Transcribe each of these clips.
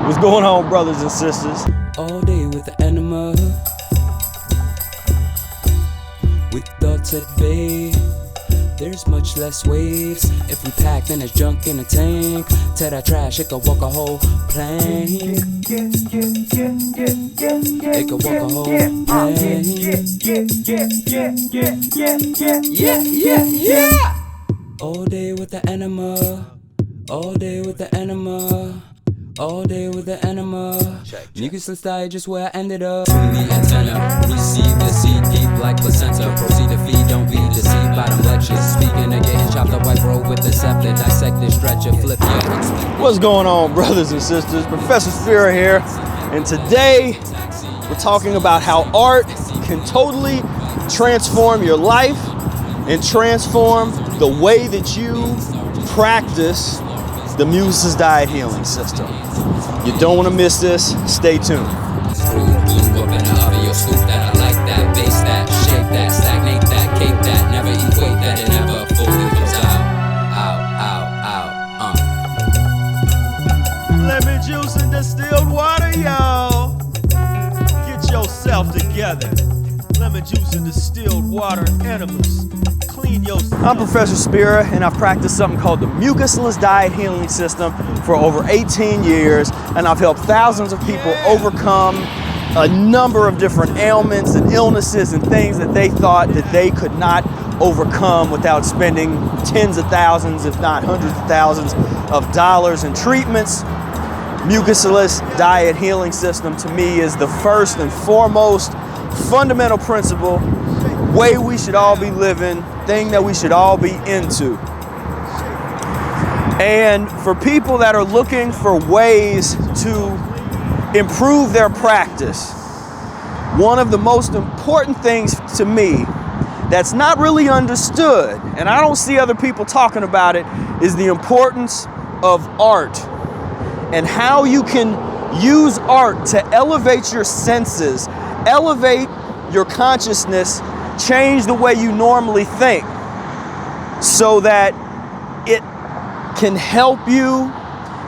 What's going on, brothers and sisters? All day with the enema, with thoughts at bay. There's much less waves. If we pack, then there's junk in the tank. Tear that trash, it could walk a whole plane. It could walk a whole plane. Yeah. All day with the enema. All day with the enema. All day with the enema. Mucusless diet, just where I ended up. Tune the antenna, receive the seed deep like placenta. Proceed to feed, don't be deceived by them lectures. Speaking of getting chopped up, white roll with the scepter. Dissect the stretcher, flip your. What's going on, brothers and sisters? Professor Spira here, and today we're talking about how art can totally transform your life and transform the way that you practice the Mucusless Diet Healing System. You don't want to miss this. Stay tuned. Lemon juice and distilled water, y'all. Get yourself together. Lemon juice and distilled water enemas. I'm Professor Spira, and I've practiced something called the Mucusless Diet Healing System for over 18 years, and I've helped thousands of people overcome a number of different ailments and illnesses and things that they thought that they could not overcome without spending tens of thousands, if not hundreds of thousands of dollars in treatments. Mucusless Diet Healing System to me is the first and foremost fundamental principle, way we should all be living, thing that we should all be into. And for people that are looking for ways to improve their practice, one of the most important things to me that's not really understood, and I don't see other people talking about it, is the importance of art and how you can use art to elevate your senses, elevate your consciousness, change the way you normally think so that it can help you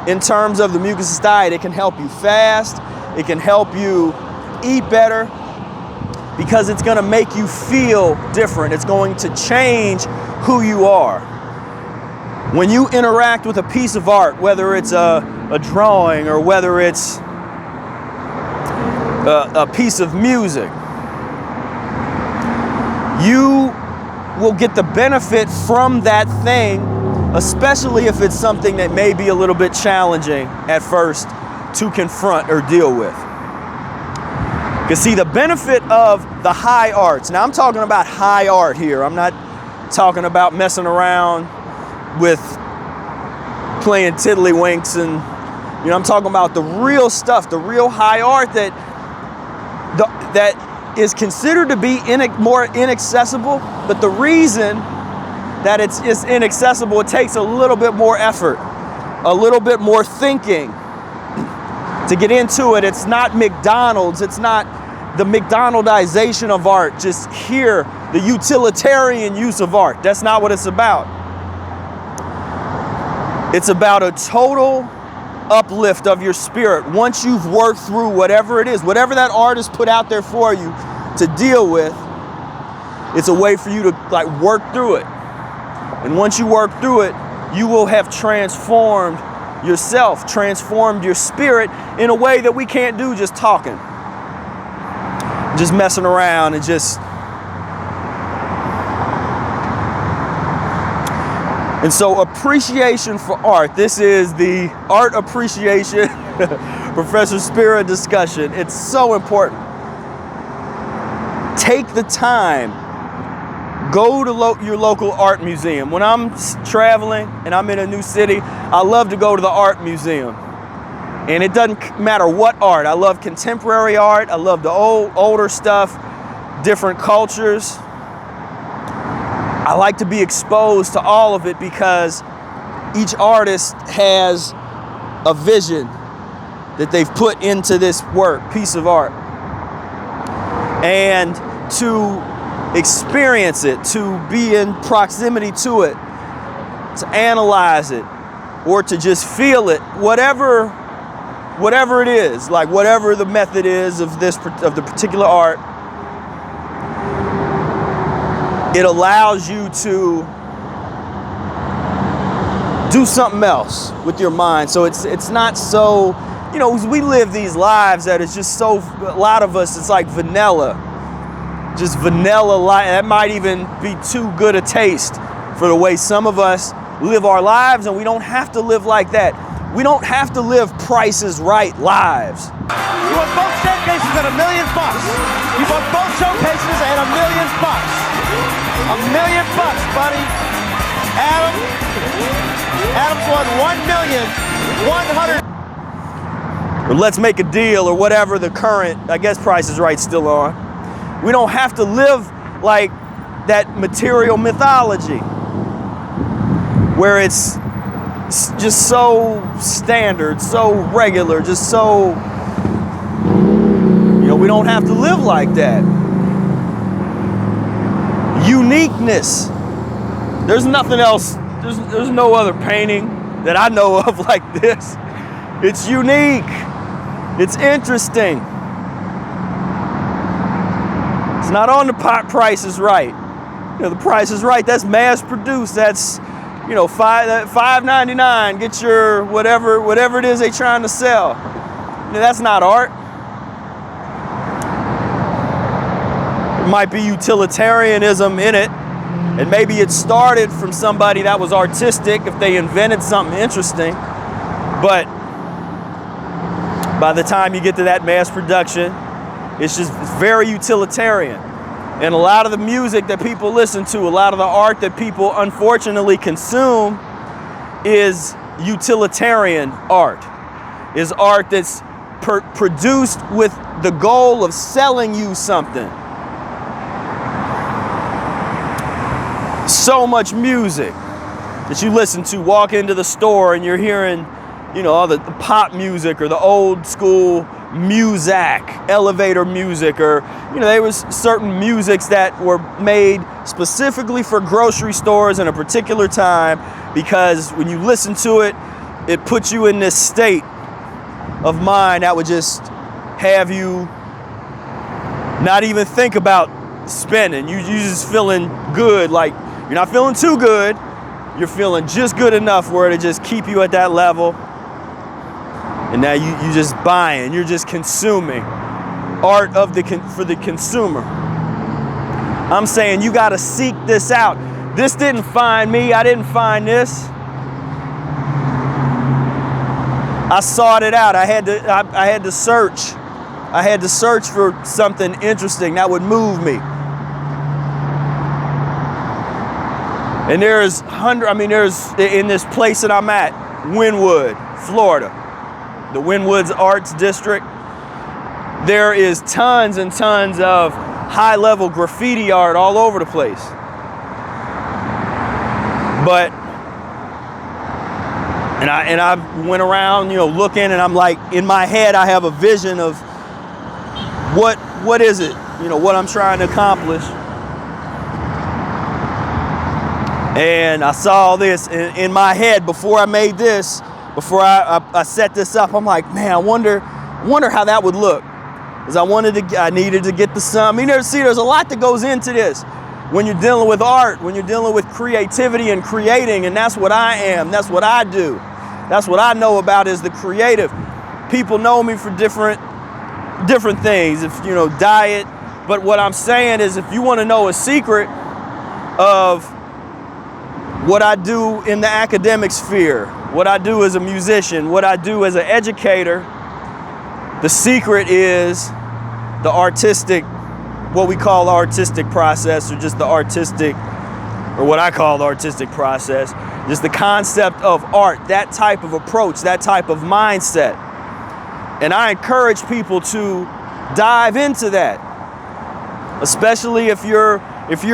in terms of the Mucusless diet. It can help you fast. It can help you eat better because it's going to make you feel different. It's going to change who you are. When you interact with a piece of art, whether it's a drawing or whether it's a piece of music, you will get the benefit from that thing, especially if it's something that may be a little bit challenging at first to confront or deal with. Because see, the benefit of the high arts, now I'm talking about high art here. I'm not talking about messing around with playing tiddlywinks and, you know, I'm talking about the real stuff, the real high art that is considered to be more inaccessible, but the reason that it's inaccessible, it takes a little bit more effort, a little bit more thinking to get into it. It's not McDonald's, it's not the McDonaldization of art, just here, the utilitarian use of art. That's not what it's about. It's about a total uplift of your spirit. Once you've worked through whatever it is, whatever that artist put out there for you to deal with, it's a way for you to like work through it. And once you work through it, you will have transformed yourself, transformed your spirit in a way that we can't do just talking, just messing around and just. And so appreciation for art. This is the art appreciation Professor Spira discussion. It's so important. Take the time. Go to your local art museum. When I'm traveling and I'm in a new city, I love to go to the art museum. And it doesn't matter what art. I love contemporary art. I love the older stuff, different cultures. I like to be exposed to all of it because each artist has a vision that they've put into this piece of art. And to experience it, to be in proximity to it, to analyze it, or to just feel it, whatever whatever it is, like whatever the method is of the particular art, it allows you to do something else with your mind. So it's not so, you know, we live these lives that it's just so, a lot of us, it's like vanilla, just vanilla life. That might even be too good a taste for the way some of us live our lives, and we don't have to live like that. We don't have to live Price is Right lives. You want both showcases at $1 million bucks. You bought both showcases at $1 million bucks. $1 million bucks, buddy. Adam's won 1,100,000. Or let's make a deal, or whatever the current, I guess Price is Right's still on. We don't have to live like that material mythology where it's just so standard, so regular, just so, you know, we don't have to live like that. Uniqueness. There's nothing else, there's no other painting that I know of like this. It's unique. It's interesting. It's not on the Price is Right. You know, the Price is Right, that's mass produced. That's, you know, $5.99. Get your whatever it is they trying to sell. You know, that's not art. There might be utilitarianism in it, and maybe it started from somebody that was artistic if they invented something interesting. But by the time you get to that mass production, it's very utilitarian. And a lot of the music that people listen to, a lot of the art that people unfortunately consume is utilitarian art. Is art that's produced with the goal of selling you something. So much music that you listen to, walk into the store and you're hearing, you know, all the pop music or the old school Muzak, elevator music, or, you know, there was certain musics that were made specifically for grocery stores in a particular time, because when you listen to it, it puts you in this state of mind that would just have you not even think about spending. You just feeling good, like you're not feeling too good, you're feeling just good enough where to just keep you at that level. And now you just buying, you're just consuming art for the consumer. I'm saying you got to seek this out. This didn't find me. I didn't find this. I sought it out. I had to search. I had to search for something interesting that would move me. And there's in this place that I'm at, Wynwood, Florida, the Wynwood's Arts District, there is tons and tons of high-level graffiti art all over the place. But, and I went around, you know, looking, and I'm like, in my head, I have a vision of what is it, you know, what I'm trying to accomplish. And I saw this in my head before I made this, before I set this up. I'm like, man, I wonder how that would look. Because I needed to get the sun. I mean, there's a lot that goes into this when you're dealing with art, when you're dealing with creativity and creating, and that's what I am. That's what I do. That's what I know about is the creative. People know me for different things, if you know, diet. But what I'm saying is, if you want to know a secret of what I do in the academic sphere, what I do as a musician, what I do as an educator, the secret is the artistic, what we call artistic process, or just the artistic, or what I call the artistic process, just the concept of art, that type of approach, that type of mindset. And I encourage people to dive into that, especially if you're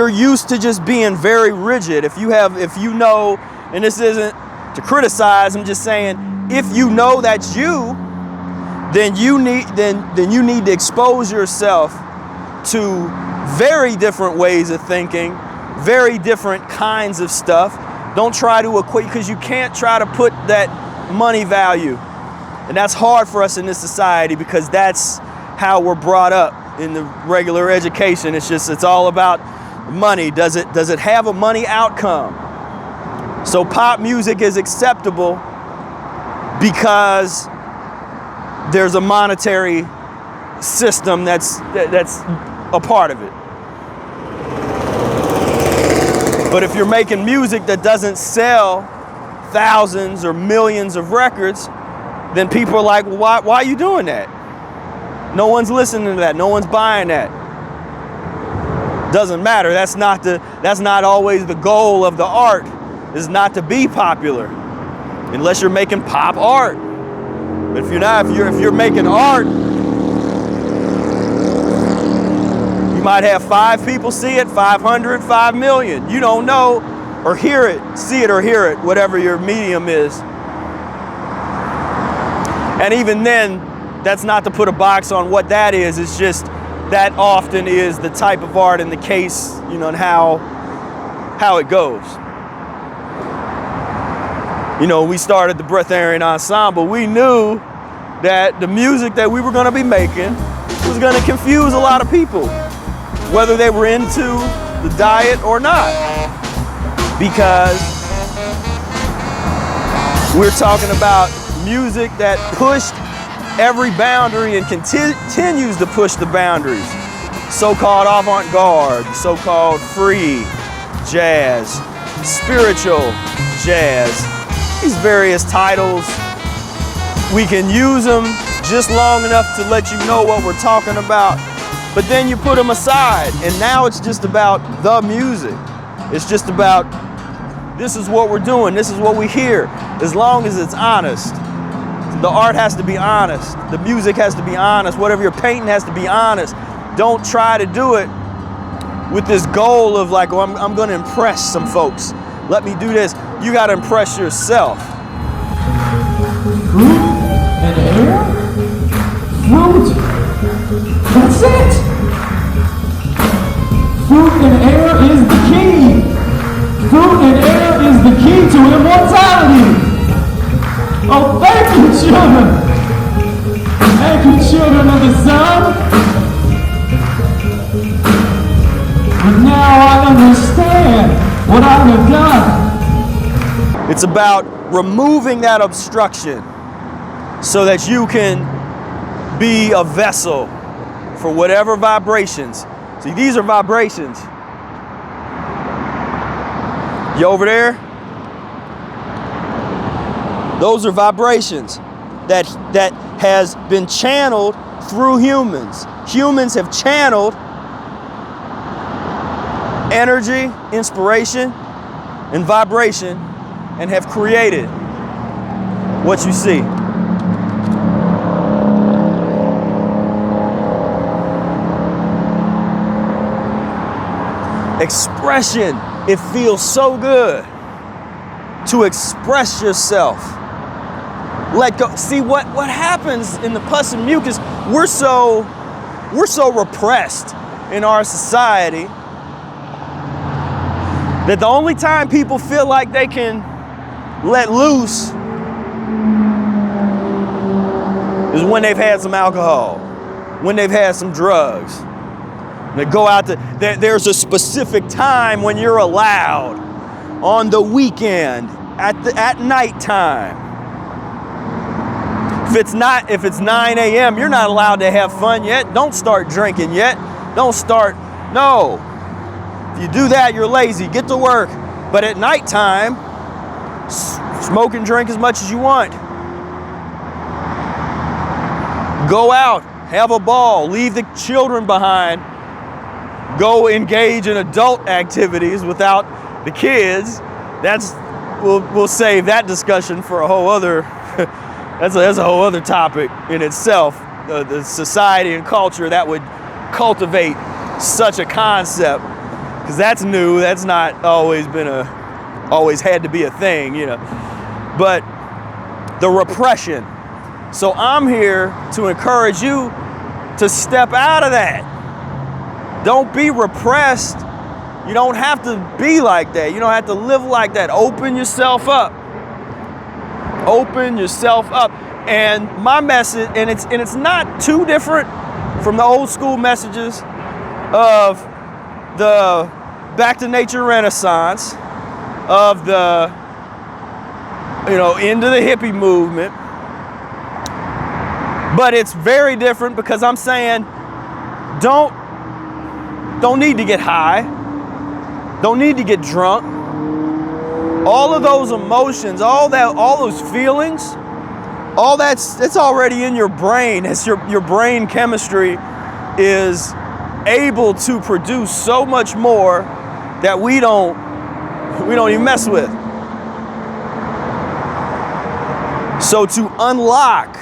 used to just being very rigid, if you know, and this isn't to criticize, I'm just saying, if you know that's you, then you need to expose yourself to very different ways of thinking, very different kinds of stuff. Don't try to equate, because you can't try to put that money value And that's hard for us in this society because that's how we're brought up in the regular education. It's all about money. Does it have a money outcome? So pop music is acceptable because there's a monetary system that's a part of it. But if you're making music that doesn't sell thousands or millions of records, then people are like, well, why are you doing that? No one's listening to that. No one's buying that. Doesn't matter. That's not always the goal of the art. Is not to be popular, unless you're making pop art. But if you're making art, you might have 5 people see it, 500, 5 million. You don't know, or hear it, see it or hear it, whatever your medium is. And even then, that's not to put a box on what that is. It's just that often is the type of art in the case, and how it goes. We started the Breatharian Ensemble. We knew that the music that we were going to be making was going to confuse a lot of people, whether they were into the diet or not. Because we're talking about music that pushed every boundary and continues to push the boundaries. So-called avant-garde, so-called free jazz, spiritual jazz. These various titles, we can use them just long enough to let you know what we're talking about, but then you put them aside, and now it's just about the music. It's just about, this is what we're doing, this is what we hear, as long as it's honest. The art has to be honest, the music has to be honest, whatever you're painting has to be honest. Don't try to do it with this goal of like, I'm gonna impress some folks. Let me do this. You gotta impress yourself. Fruit and air? Fruit. That's it. Fruit and air is the key. Fruit and air is the key to immortality. Oh, thank you, children. Thank you, children of the sun. But now I understand what I have done. It's about removing that obstruction so that you can be a vessel for whatever vibrations. See, these are vibrations. You over there? Those are vibrations that has been channeled through humans. Humans have channeled energy, inspiration, and vibration, and have created what you see. Expression. It feels so good to express yourself. Let go. See what happens in the pus and mucus. We're so repressed in our society that the only time people feel like they can let loose is when they've had some alcohol, when they've had some drugs. They go out to, there's a specific time when you're allowed on the weekend, at nighttime. If it's 9 a.m., you're not allowed to have fun yet. Don't start drinking yet. No. If you do that, you're lazy. Get to work. But at nighttime, smoke and drink as much as you want. Go out, have a ball, leave the children behind. Go engage in adult activities without the kids. We'll save that discussion for a whole other. That's a whole other topic in itself. The society and culture that would cultivate such a concept, because that's new. That's not always had to be a thing, But the repression. So I'm here to encourage you to step out of that. Don't be repressed. You don't have to be like that. You don't have to live like that. Open yourself up. Open yourself up. And my message, and it's not too different from the old school messages of the Back to Nature Renaissance, of the, into the hippie movement. But it's very different because I'm saying don't need to get high, don't need to get drunk. All of those emotions, all those feelings, all it's already in your brain. It's your brain chemistry is able to produce so much more that we don't even mess with. So to unlock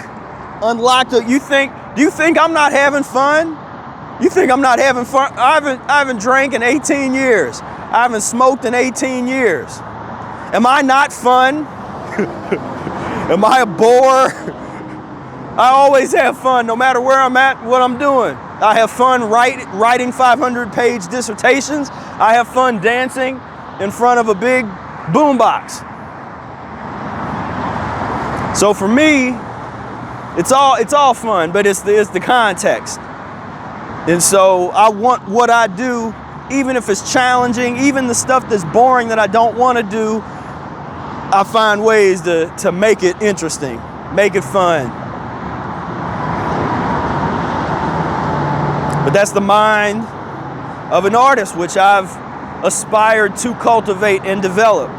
do you think I'm not having fun? You think I'm not having fun? I haven't drank in 18 years. I haven't smoked in 18 years. Am I not fun? Am I a bore? I always have fun no matter where I'm at, what I'm doing. I have fun writing 500-page dissertations. I have fun dancing in front of a big boombox. So for me, it's all fun, but it's the context. And so I want what I do, even if it's challenging, even the stuff that's boring that I don't want to do, I find ways to make it interesting, make it fun. But that's the mind of an artist, which I've aspired to cultivate and develop.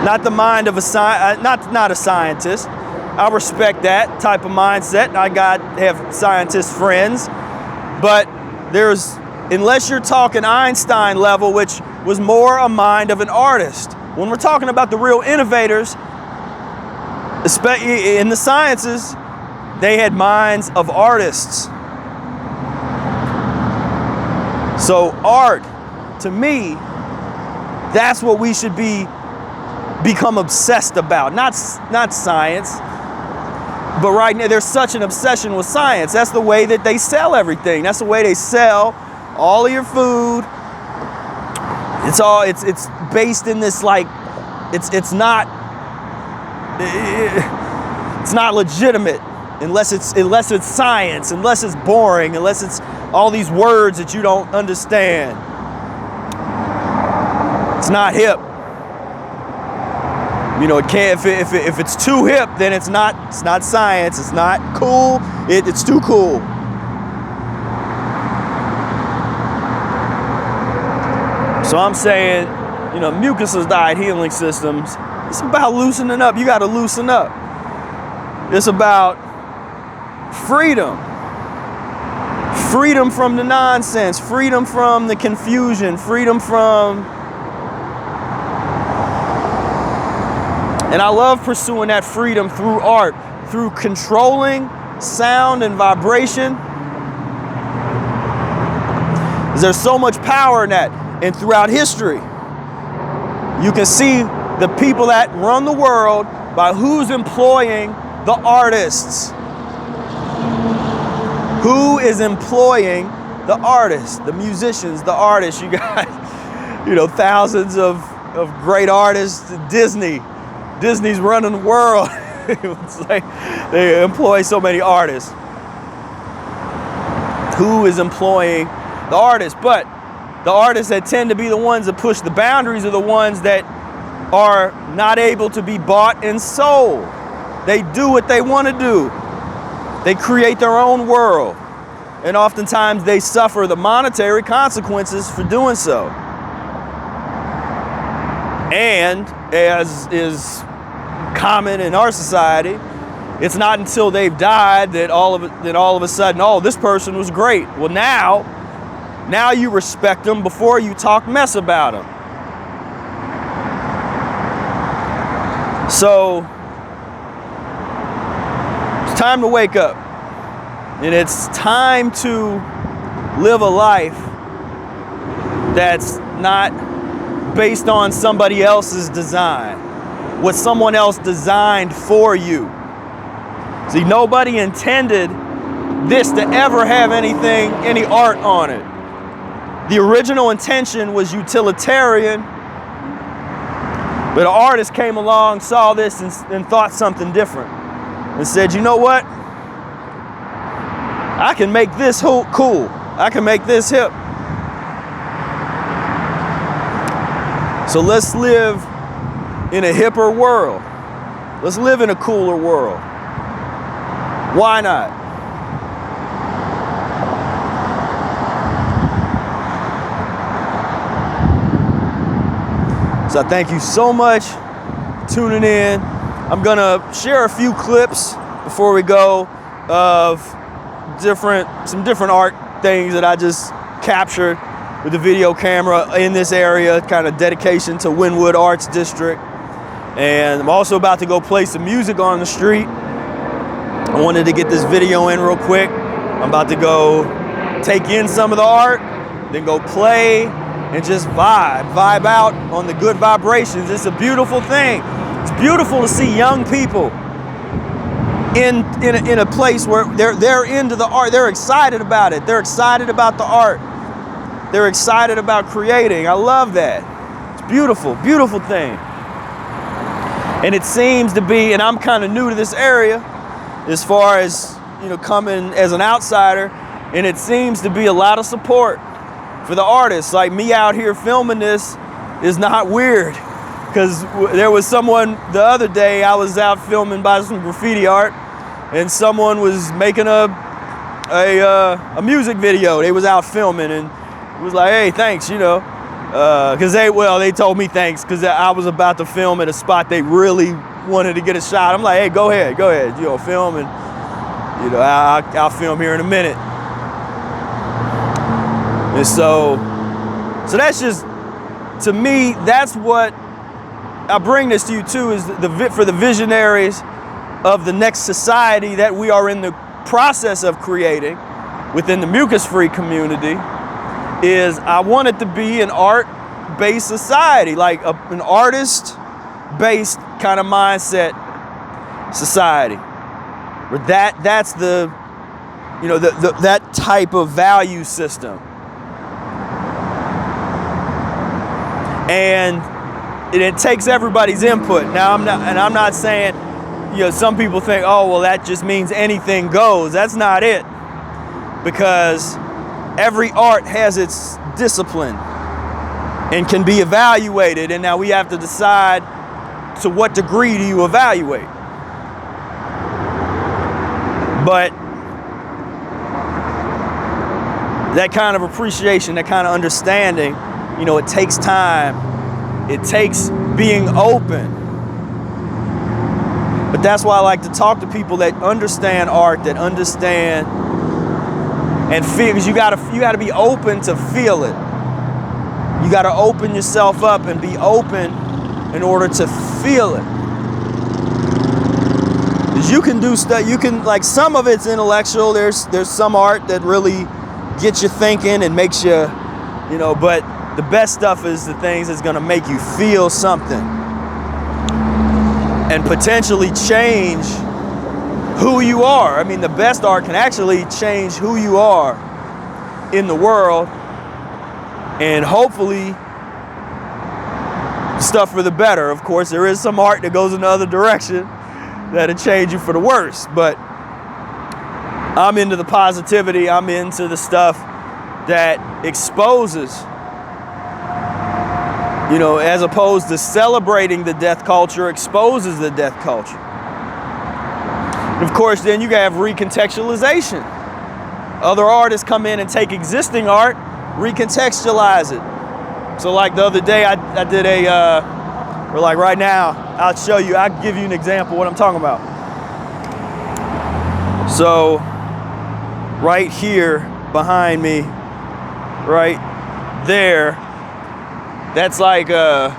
Not the mind of not a scientist. I respect that type of mindset. Have scientist friends, but unless you're talking Einstein level, which was more a mind of an artist. When we're talking about the real innovators, especially in the sciences, they had minds of artists. So art, to me, that's what we should become obsessed about. Not science, but right now there's such an obsession with science. That's the way that they sell everything. That's the way they sell all of your food. It's based in this it's not legitimate unless it's science, unless it's boring, unless it's all these words that you don't understand. It's not hip. It can't, if it's too hip, then it's not science, it's not cool, it's too cool. So I'm saying, Mucusless Diet Healing Systems, it's about loosening up. You got to loosen up. It's about freedom. Freedom from the nonsense, freedom from the confusion, freedom from... And I love pursuing that freedom through art, through controlling sound and vibration. There's so much power in that. And throughout history, you can see the people that run the world by who's employing the artists. Who is employing the artists, the musicians, the artists? You got, thousands of great artists. Disney's running the world. It's like they employ so many artists. Who is employing the artists? But the artists that tend to be the ones that push the boundaries are the ones that are not able to be bought and sold. They do what they want to do. They create their own world. And oftentimes they suffer the monetary consequences for doing so. And as is common in our society, it's not until they've died that all of a sudden, oh, this person was great. Well, now you respect them before you talk mess about them. So it's time to wake up. And it's time to live a life that's not based on somebody else's design, what someone else designed for you. See, nobody intended this to ever have any art on it. The original intention was utilitarian, But an artist came along, saw this, and thought something different. And said, you know what? I can make this cool. I can make this hip. So let's live in a hipper world. Let's live in a cooler world. Why not? So I thank you so much for tuning in. I'm gonna share a few clips before we go of some different art things that I just captured with the video camera in this area, kind of dedication to Wynwood Arts District. And I'm also about to go play some music on the street. I wanted to get this video in real quick. I'm about to go take in some of the art, then go play and just vibe out on the good vibrations. It's a beautiful thing. It's beautiful to see young people in a place where they're into the art. They're excited about it. They're excited about the art. They're excited about creating. I love that. It's beautiful, beautiful thing. And it seems to be, and I'm kind of new to this area as far as, you know, coming as an outsider, and it seems to be a lot of support for the artists. Like me out here filming this is not weird, because there was someone the other day, I was out filming by some graffiti art, and someone was making a music video. They was out filming, and it was like, hey, thanks, you know, because they told me thanks because I was about to film at a spot they really wanted to get a shot. I'm like, hey, go ahead, you know, film, and you know, I'll film here in a minute. And so that's just, to me, that's what I bring this to you too, is for the visionaries of the next society that we are in the process of creating within the mucus-free community. Is I want it to be an art-based society, like an artist-based kind of mindset society, where that's the, you know, that type of value system. And it takes everybody's input. Now I'm not saying, you know, some people think, oh, well, that just means anything goes. That's not it, because every art has its discipline and can be evaluated, and now we have to decide to what degree do you evaluate. But that kind of appreciation, that kind of understanding, you know, it takes time. It takes being open. But that's why I like to talk to people that understand art, that understand and feel, because you gotta be open to feel it. You gotta open yourself up and be open in order to feel it. Because you can do stuff, you can, like, some of it's intellectual. There's some art that really gets you thinking and makes you, you know, but the best stuff is the things that's gonna make you feel something and potentially change who you are. I mean, the best art can actually change who you are in the world, and hopefully stuff for the better. Of course, there is some art that goes in the other direction that'll change you for the worse, but I'm into the positivity. I'm into the stuff that exposes, you know, as opposed to celebrating the death culture, exposes the death culture. Of course, then you have recontextualization. Other artists come in and take existing art, recontextualize it. So like the other day, I did or like right now, I'll show you, I'll give you an example of what I'm talking about. So right here behind me, right there, that's like a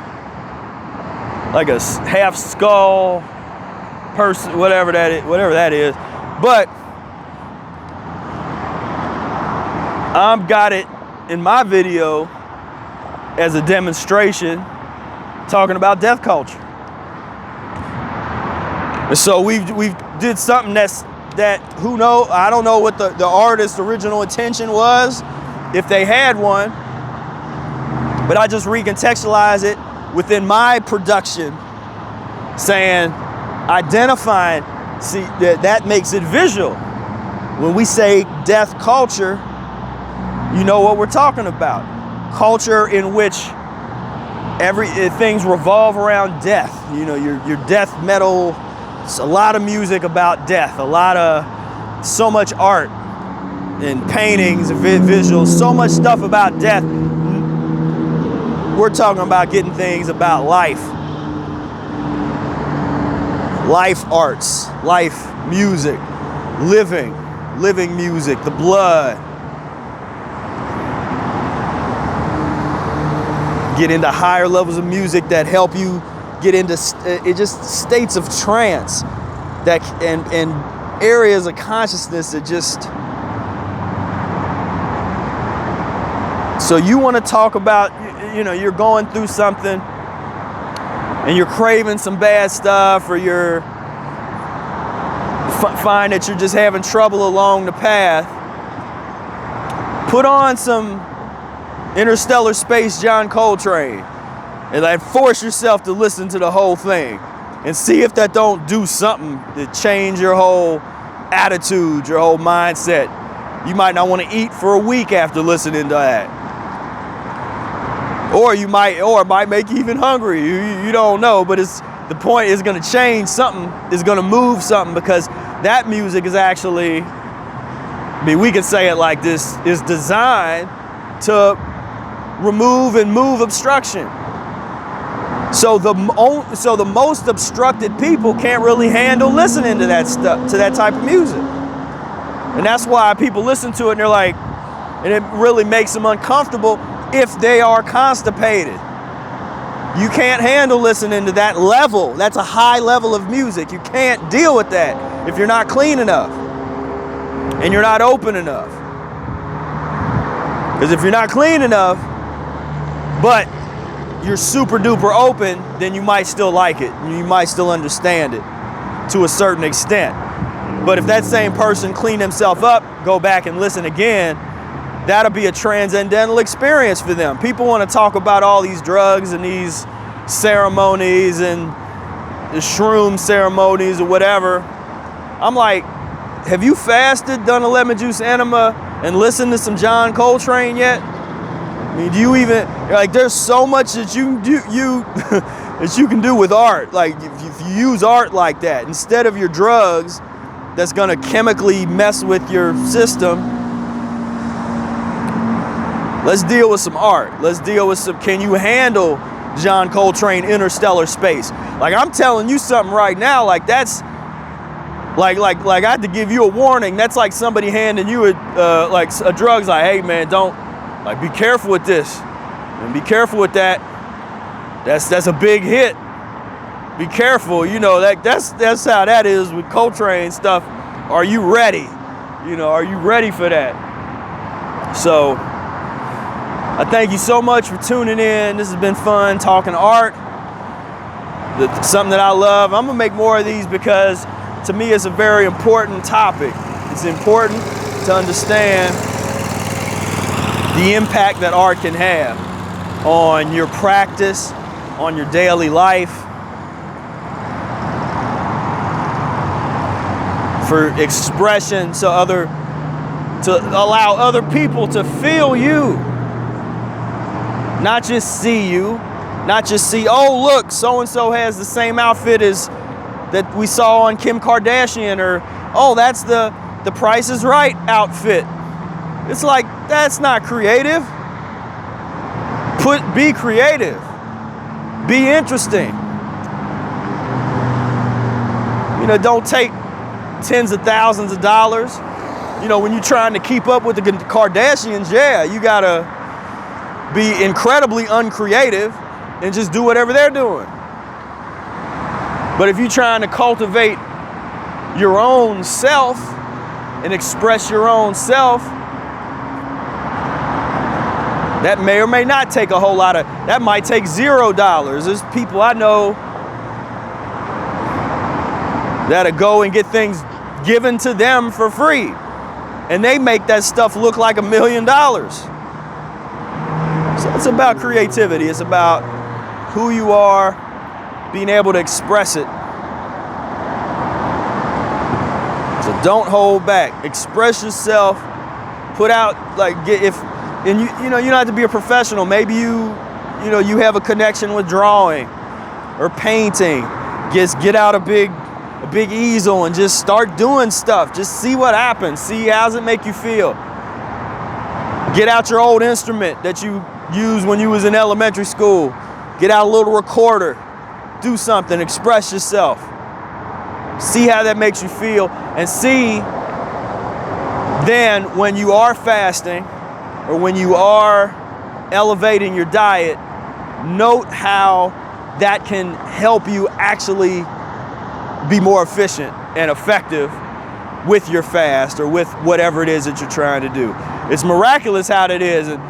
half skull person, whatever that is. But I've got it in my video as a demonstration talking about death culture. And so we did something that who knows, I don't know what the artist's original intention was, if they had one, but I just recontextualize it within my production, saying, identifying, see, that makes it visual. When we say death culture, you know what we're talking about. Culture in which things revolve around death. You know, your death metal, it's a lot of music about death, so much art and paintings and visuals, so much stuff about death. We're talking about getting things about life. Life arts, life music, living music, the blood. Get into higher levels of music that help you get into just states of trance that and areas of consciousness that just. So you want to talk about, you know, you're going through something and you're craving some bad stuff, or you're find that you're just having trouble along the path. Put on some Interstellar Space John Coltrane and like force yourself to listen to the whole thing and see if that don't do something to change your whole attitude, your whole mindset. You might not want to eat for a week after listening to that. Or it might make you even hungry. You don't know, but the point is going to change something, is going to move something, because that music is actually, I mean, we can say it like this, is designed to remove and move obstruction. So the most obstructed people can't really handle listening to that stuff, to that type of music. And that's why people listen to it and they're like, and it really makes them uncomfortable if they are constipated. You can't handle listening to that level. That's a high level of music. You can't deal with that if you're not clean enough and you're not open enough. Because if you're not clean enough, but you're super duper open, then you might still like it. You might still understand it to a certain extent. But if that same person cleaned himself up, go back and listen again, that'll be a transcendental experience for them. People want to talk about all these drugs and these ceremonies and the shroom ceremonies or whatever. I'm like, have you fasted, done a lemon juice enema, and listened to some John Coltrane yet? I mean, do you even, like, there's so much that you that you can do with art. Like, if you use art like that, instead of your drugs that's gonna chemically mess with your system, let's deal with some art. Let's deal with some, can you handle John Coltrane Interstellar Space? Like, I'm telling you something right now, like that's, like I had to give you a warning. That's like somebody handing you a drug's like, hey man, don't, like, be careful with this and be careful with that. That's a big hit. Be careful, you know, that's how that is with Coltrane stuff. Are you ready? You know, are you ready for that? So I thank you so much for tuning in. This has been fun talking art. Something that I love. I'm gonna make more of these because to me it's a very important topic. It's important to understand the impact that art can have on your practice, on your daily life, for expression, to allow other people to feel you, not just see you, not just see, oh look, so-and-so has the same outfit as that we saw on Kim Kardashian, or oh, that's the Price is Right outfit. It's like, that's not creative. Be creative. Be interesting. You know, don't take tens of thousands of dollars. You know, when you're trying to keep up with the Kardashians, yeah, you gotta be incredibly uncreative and just do whatever they're doing. But if you're trying to cultivate your own self and express your own self, that may or may not take a whole lot of, that might take $0. There's people I know that'll go and get things given to them for free, and they make that stuff look like $1 million. So it's about creativity. It's about who you are, being able to express it. So don't hold back. Express yourself. Put out, like, you don't have to be a professional. Maybe you have a connection with drawing or painting. Just get out a big easel and just start doing stuff. Just see what happens. See how does it make you feel. Get out your old instrument that you used when you was in elementary school. Get out a little recorder. Do something. Express yourself. See how that makes you feel, and see then when you are fasting or when you are elevating your diet, note how that can help you actually be more efficient and effective with your fast or with whatever it is that you're trying to do. It's miraculous how that is, and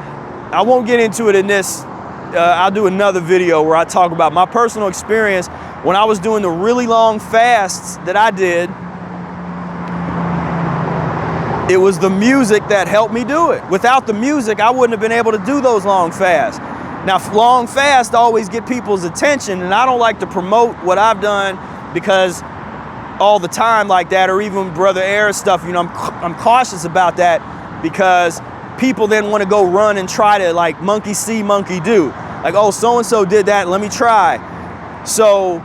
I won't get into it in this. I'll do another video where I talk about my personal experience when I was doing the really long fasts that I did. It was the music that helped me do it. Without the music, I wouldn't have been able to do those long fasts. Now, long fasts always get people's attention, and I don't like to promote what I've done because all the time like that, or even Brother Air's stuff, I'm cautious about that because people then want to go run and try to, like, monkey see, monkey do. Like, oh, so-and-so did that, let me try. So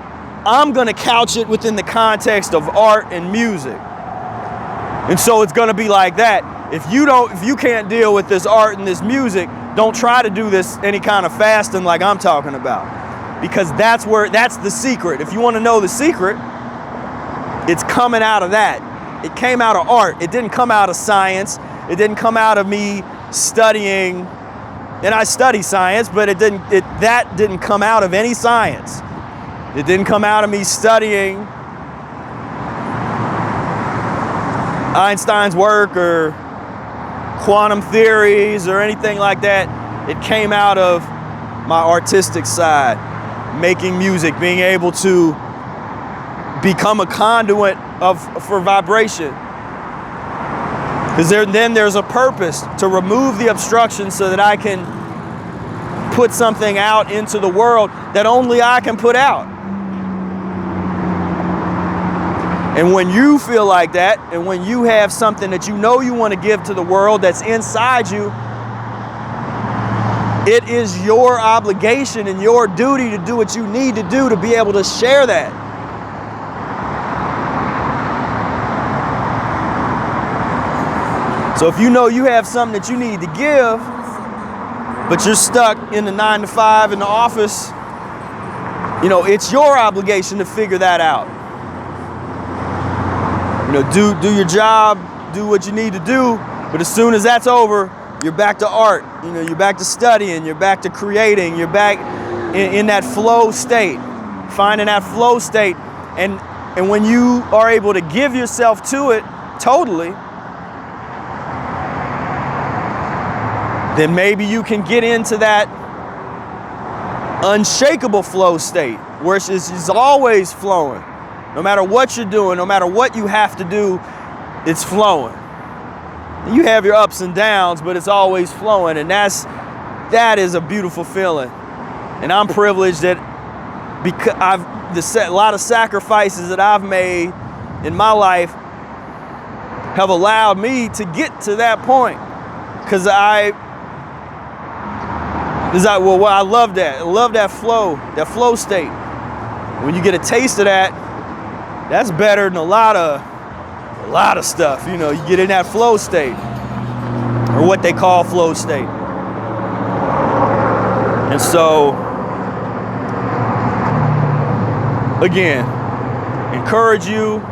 I'm gonna couch it within the context of art and music. And so it's gonna be like that. If you can't deal with this art and this music, don't try to do this any kind of fasting like I'm talking about. Because that's the secret. If you want to know the secret, it's coming out of that. It came out of art. It didn't come out of science. It didn't come out of me studying, and I study science, but that didn't come out of any science. It didn't come out of me studying Einstein's work or quantum theories or anything like that. It came out of my artistic side, making music, being able to become a conduit for vibration. Because then there's a purpose to remove the obstruction so that I can put something out into the world that only I can put out. And when you feel like that, and when you have something that you know you want to give to the world that's inside you, it is your obligation and your duty to do what you need to do to be able to share that. So if you know you have something that you need to give, but you're stuck in the 9 to 5 in the office, it's your obligation to figure that out. Do your job, do what you need to do, but as soon as that's over, you're back to art. You're back to studying, you're back to creating, you're back in that flow state, finding that flow state. And when you are able to give yourself to it totally, then maybe you can get into that unshakable flow state where it's always flowing. No matter what you're doing, no matter what you have to do, it's flowing. You have your ups and downs, but it's always flowing, and that is a beautiful feeling. And I'm privileged that because a lot of sacrifices that I've made in my life have allowed me to get to that point. Because I love that. I love that flow state. When you get a taste of that, that's better than a lot of stuff. You get in that flow state, or what they call flow state. And so, again, encourage you,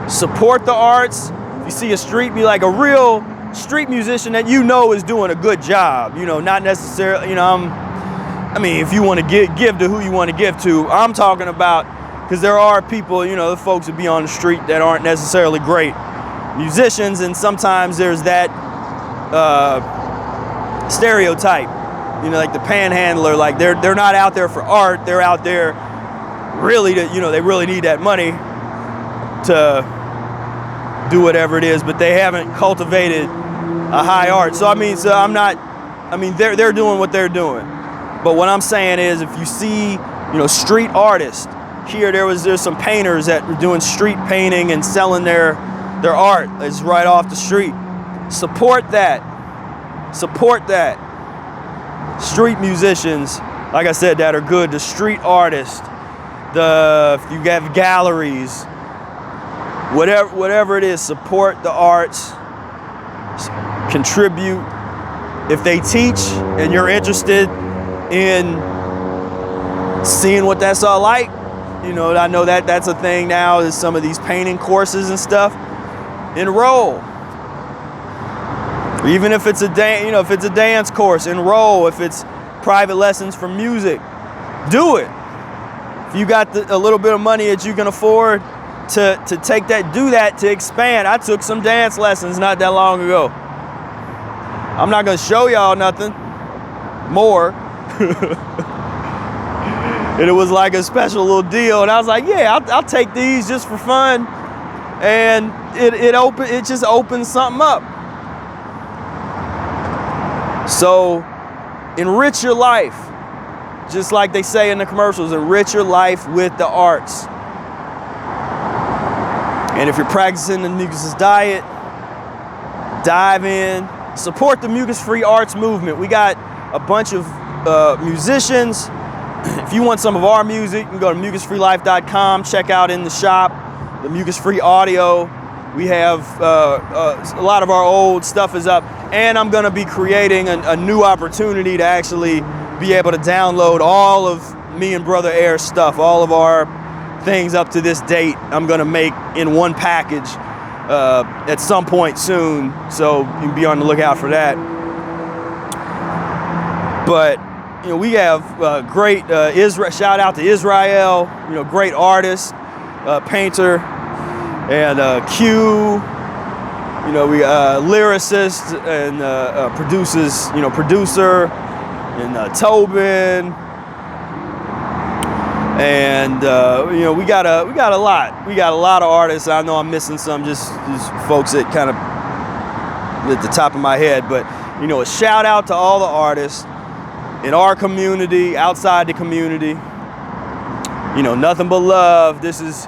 support the arts. If you see like a real street musician that is doing a good job, not necessarily, if you want to give to who you want to give to. I'm talking about, because there are people, the folks that be on the street that aren't necessarily great musicians, and sometimes there's that stereotype, like the panhandler, like they're not out there for art, they're out there really to, they really need that money to do whatever it is, but they haven't cultivated a high art. So they're doing what they're doing. But what I'm saying is, if you see, street artists, there's some painters that were doing street painting and selling their art. It's right off the street. Support that. Support that. Street musicians, like I said, that are good. The street artists, you have galleries, whatever it is, support the arts, contribute. If they teach and you're interested in seeing what that's all like, I know that's a thing now, is some of these painting courses and stuff. Enroll. Even if it's a if it's a dance course, enroll. If it's private lessons for music, do it. If you got a little bit of money that you can afford to take that, do that to expand. I took some dance lessons not that long ago. I'm not gonna show y'all nothing more. And it was like a special little deal, and I was like, yeah, I'll take these just for fun. And it just opens something up. So enrich your life, just like they say in the commercials. Enrich your life with the arts. And if you're practicing the Mucusless diet, dive in. Support the mucus-free arts movement. We got a bunch of musicians. If you want some of our music, you can go to mucusfreelife.com. Check out in the shop the mucus-free audio. We have a lot of our old stuff is up, and I'm going to be creating a new opportunity to actually be able to download all of me and Brother Air's stuff, all of our things up to this date. I'm going to make in one package at some point soon, so you can be on the lookout for that. But we have great shout out to Israel, great artist, painter, and Q, we lyricist and producer, and Tobin, and we got a lot of artists. I know I'm missing some, just folks that kind of at the top of my head, but a shout out to all the artists in our community, outside the community. Nothing but love. This is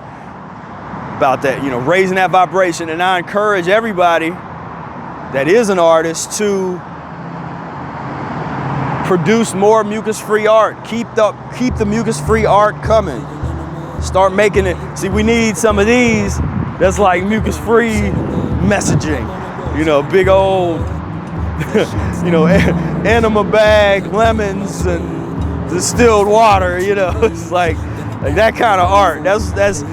about that, raising that vibration. And I encourage everybody that is an artist to produce more mucus-free art. Keep the mucus-free art coming. Start making it. See, we need some of these that's like mucus-free messaging. Big old, enema bag, lemons, and distilled water. It's like that kind of art. That's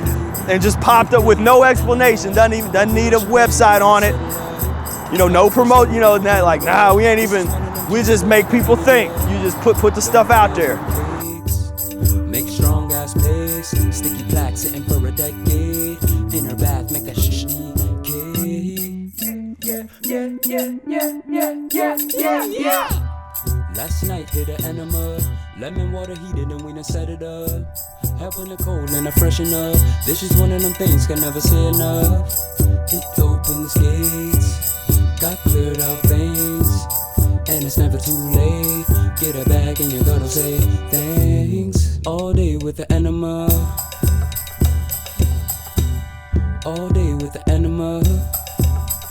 and just popped up with no explanation. Doesn't need a website on it. No promote. Not like, nah, we ain't even. We just make people think. You just put the stuff out there. Make strong ass pace. Sticky plaque sitting for a decade. In her bath, make that shh. Yeah. Last night hit an enema. Lemon water heated and we done set it up. Helping the cold and I freshen up. This is one of them things can never say enough. It opens gates, got cleared out veins, and it's never too late. Get a bag and your gut'll say thanks. All day with the enema. All day with the enema.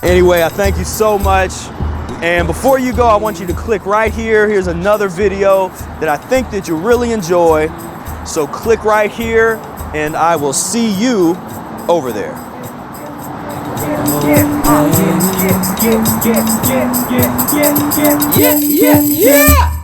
Anyway, I thank you so much. And before you go, I want you to click right here. Here's another video that I think that you'll really enjoy. So click right here, and I will see you over there. Yeah.